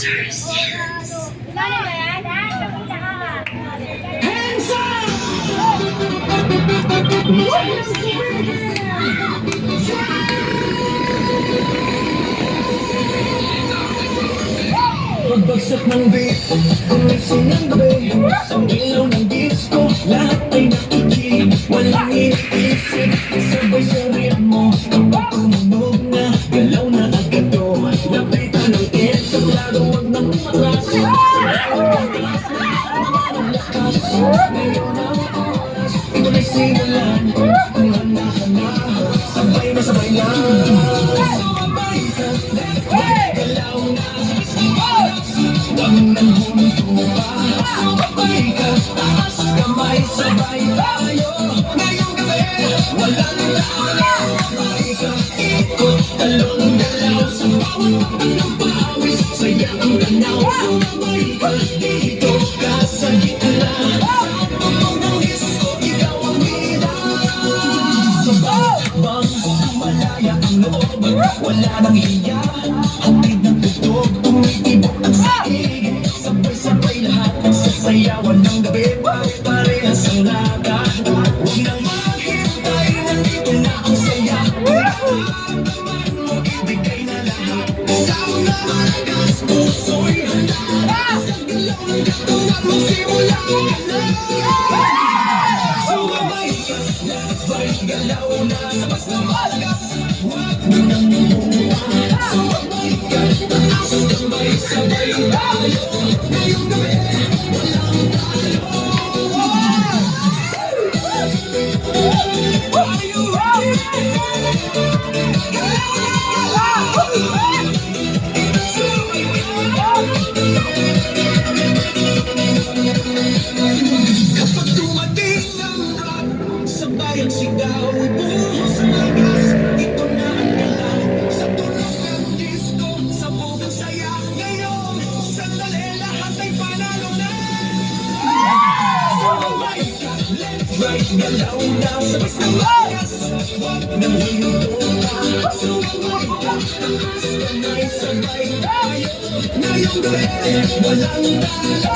Hands up! Pagbagsak ng beat, gumising ng gabi, sa ilaw ng disco, lahat ay nakikinig, walang iniisip, sabay sa ritmo, kapag tumunog na, galaw na agad to, lapitan ng entablado, wag nang umatras, ang lakas, ngayon ang oras, ito na'y simulan, kung handa ka na, sabay na sabay na, sumabay ka, left right, galaw na, wag nang huminto pa, sumabay ka, taas kamay, sabay tayo, ngayong gabi, walang tawala, sumabay ka, ikot, talong, galaw, sa bawat ng pawis, saya ang ganaw, sumabay ka, dito ka sa gitna, sa tunog ng disco, ikaw ang bida, sa bawat bang, malaya ang loob, wala nang hiya, hatid ng tugtog, tumitibok ang saig, sabay-sabay lahat, sasayawan ng gabi, pare-parehas ang lakas, huwag nang maghintay, nandito na ang saya, naman mo, ibigay na lahat, sound na malakas, puso'y handa, sa galaw ng katuwag mo simulan na, sumabay ka, left right, galaw na, sabas na malakas, huwag mo nang mabuha, sumabay ka, taas kamay, sabay tayo, ngayong gabi, walang talo. Are you ready? Kapag dumating ang rock, sabay ang sigaw, ibuhos ang lakas, ito na ang galaw, sa tunog ng disco, sabog ang saya, ngayon, sandali, lahat ay panalo na. Sumabay ka, left, right, galaw na, sabay sa lakas, wag nang hinuto ka, sumabay ka, taas kamay, sabay tayo, ngayong gabi, walang talo.